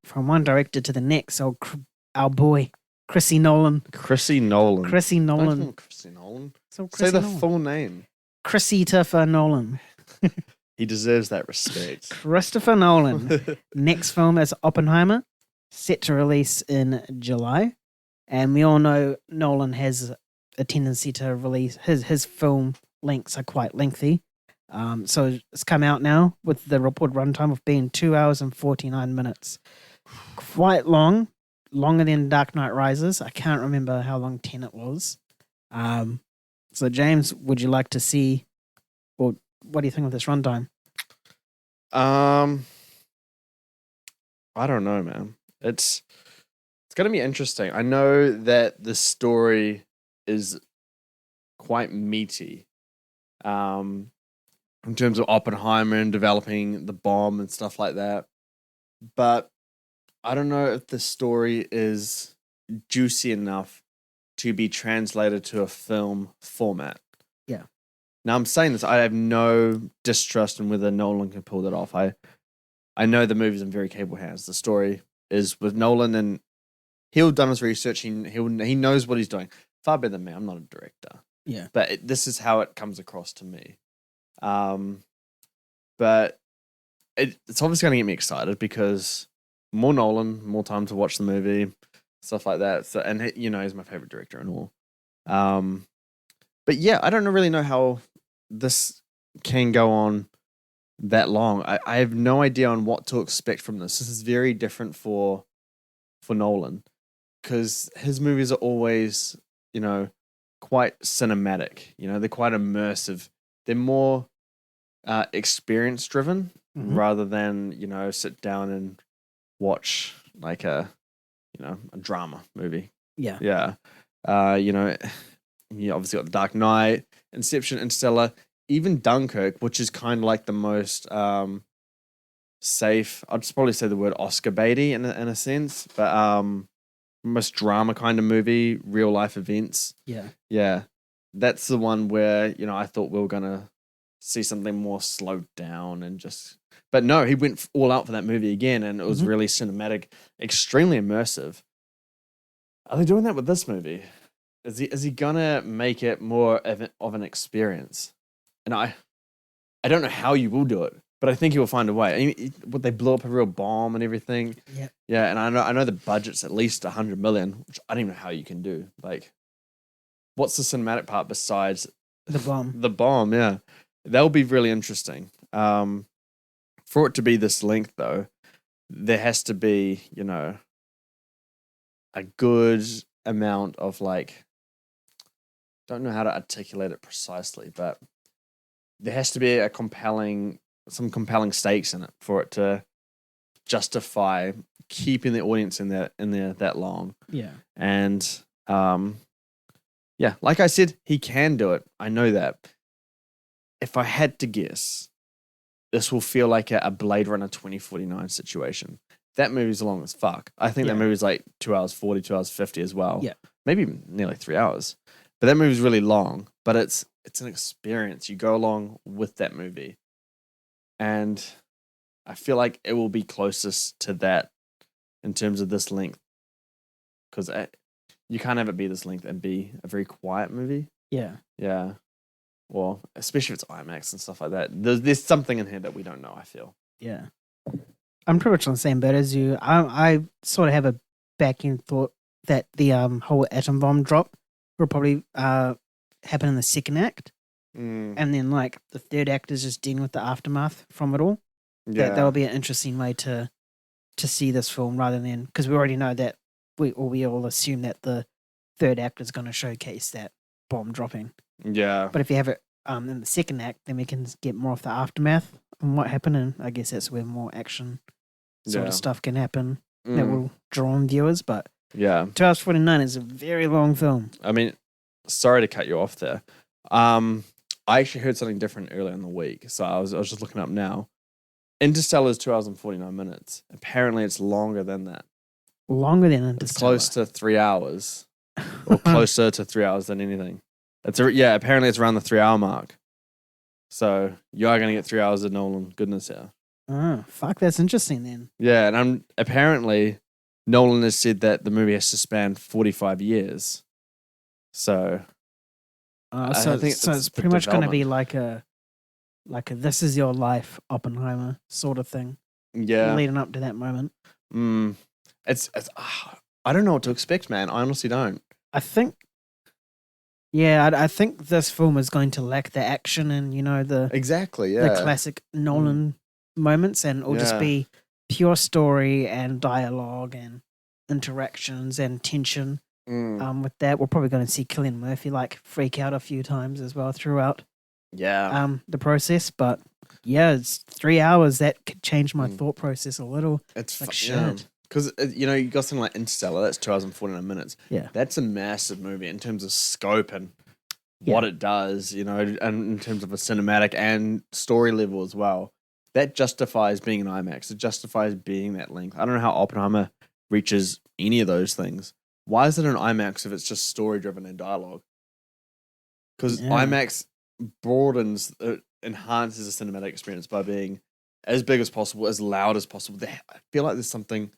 from one director to the next. Our boy, Chrissy Nolan. Chrissy Nolan. Chrissy Don't call Nolan. him Chrissy Nolan. So Say Chrissy the Nolan. full name. Christopher Nolan. He deserves that respect. Christopher Nolan. Next film is Oppenheimer, set to release in July. And we all know Nolan has a tendency to release his film lengths are quite lengthy. So it's come out now with the report runtime of being 2 hours and 49 minutes. Quite long, longer than Dark Knight Rises. I can't remember how long Tenet was. So James, would you like to see, or what do you think of this runtime? I don't know, man. It's gonna be interesting. I know that the story is quite meaty. In terms of Oppenheimer and developing the bomb and stuff like that. But I don't know if the story is juicy enough to be translated to a film format. Yeah. Now I'm saying this, I have no distrust in whether Nolan can pull that off. I know the movie's in very capable hands. The story is with Nolan, and he'll done his research. He knows what he's doing far better than me. I'm not a director. Yeah. But this is how it comes across to me. But it's obviously going to get me excited because more Nolan, more time to watch the movie, stuff like that. So, and he's my favorite director and all. But yeah, I don't really know how this can go on that long. I have no idea on what to expect from this. This is very different for Nolan because his movies are always, quite cinematic. They're quite immersive. They're more experience driven rather than, sit down and watch like a drama movie. Yeah. Yeah. You obviously got The Dark Knight, Inception, Interstellar, even Dunkirk, which is kind of like the most safe. I'd just probably say the word Oscar baity in a sense, but most drama kind of movie, real life events. Yeah. Yeah. That's the one where, I thought we were going to see something more slowed down and just. But no, he went all out for that movie again, and it was really cinematic, extremely immersive. Are they doing that with this movie? Is he gonna make it more of an experience? And I don't know how you will do it, but I think he will find a way. I mean, would they blow up a real bomb and everything? Yeah. Yeah, and I know the budget's at least $100 million, which I don't even know how you can do. Like, what's the cinematic part besides the bomb? The bomb, yeah, that'll be really interesting. For it to be this length, though, there has to be, a good amount of don't know how to articulate it precisely, but there has to be some compelling stakes in it for it to justify keeping the audience in there that long. Yeah. And yeah, like I said, he can do it. I know that. If I had to guess, this will feel like a Blade Runner 2049 situation. That movie's long as fuck. I think that movie's like 2 hours 40, 2 hours 50 as well. Yeah. Maybe nearly 3 hours. But that movie's really long. But it's an experience. You go along with that movie. And I feel like it will be closest to that in terms of this length. Because you can't have it be this length and be a very quiet movie. Yeah. Yeah. Well, especially if it's IMAX and stuff like that. There's something in here that we don't know, I feel. Yeah. I'm pretty much on the same boat as you. I sort of have a back end thought that the whole atom bomb drop will probably happen in the second act. And then the third act is just dealing with the aftermath from it all. Yeah. That will be an interesting way to see this film rather than, because we already know that we all assume that the third act is going to showcase that bomb dropping. Yeah. But if you have it in the second act, then we can get more of the aftermath and what happened, and I guess that's where more action sort of stuff can happen that will draw on viewers. But 2 hours 49 is a very long film. I mean, sorry to cut you off there. I actually heard something different earlier in the week, so I was just looking up now. Interstellar is 2 hours and 49 minutes. Apparently, it's longer than that. Longer than Interstellar. It's close to 3 hours, or closer to 3 hours than anything. Apparently it's around the 3 hour mark. So you are going to get 3 hours of Nolan goodness here. Oh, fuck, that's interesting then. Yeah, and apparently Nolan has said that the movie has to span 45 years. So So I think so it's it's the pretty much going to be development. like a "This Is Your Life" Oppenheimer sort of thing, Yeah. leading up to that moment. Mm, I don't know what to expect, man. I honestly don't. I think, yeah, I think this film is going to lack the action and Exactly. the Yeah. classic Nolan moments, and it'll just Yeah. be pure story and dialogue and interactions and tension. Mm, With that, we're probably going to see Cillian Murphy like freak out a few times as well throughout yeah. the process. But yeah, it's 3 hours. That could change my Mm. thought process a little. It's Like yeah. shit. Because you got something like Interstellar. That's 2 hours and 49 minutes. Yeah. That's a massive movie in terms of scope and Yeah. what it does. And in terms of a cinematic and story level as well. That justifies being an IMAX. It justifies being that length. I don't know how Oppenheimer reaches any of those things. Why is it an IMAX if it's just story driven and dialogue? Because Yeah. IMAX broadens, enhances the cinematic experience by being as big as possible, as loud as possible. I feel like there's something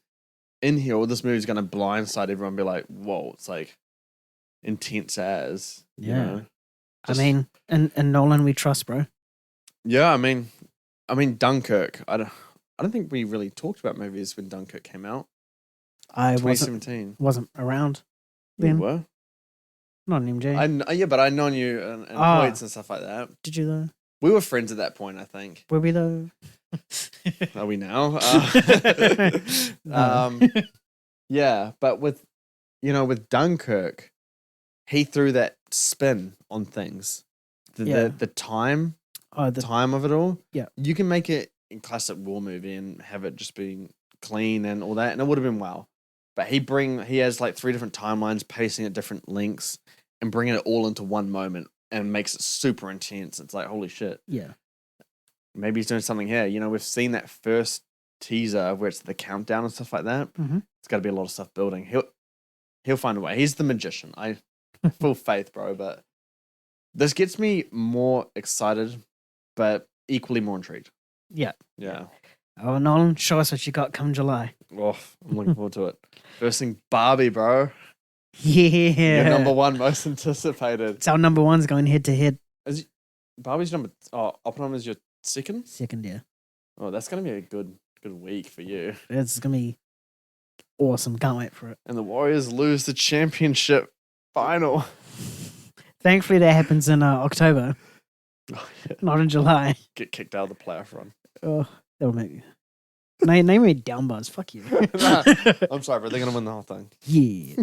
in here, or this movie's going to blindside everyone and be like, whoa, it's like intense as, you Yeah. know? I mean, and Nolan, we trust, bro. Yeah, I mean, Dunkirk. I don't think we really talked about movies when Dunkirk came out. I wasn't 2017. around We then. were. Not an MJ. Yeah, but I known you and points and stuff like that. Did you though? We were friends at that point, I think. Were we though? Are we now? No. Yeah, but with Dunkirk, he threw that spin on things. The time of it all. Yeah. You can make it a classic war movie and have it just being clean and all that, and it would have been wow. But he has like 3 different timelines, pacing at different lengths, and bringing it all into one moment, and makes it super intense. It's like holy shit. Yeah. Maybe he's doing something here. We've seen that first teaser where it's the countdown and stuff like that. Mm-hmm. It's got to be a lot of stuff building. He'll find a way. He's the magician. I full faith, bro. But this gets me more excited, but equally more intrigued. Yeah. Yeah. Oh, Nolan, show us what you got come July. Oh, I'm looking forward to it. First thing, Barbie, bro. Yeah. Your number 1 most anticipated. It's our number one's going head to head. Barbie's number. Oh, Oppenheimer's your second. Second, yeah. Oh, that's gonna be a good week for you. It's gonna be awesome. Can't wait for it. And the Warriors lose the championship final. Thankfully, that happens in October, Oh, yeah. not in July. Get kicked out of the playoff run. Oh, that'll make me. Name me down buzz. Fuck you. Nah, I'm sorry, but they're gonna win the whole thing. Yeah.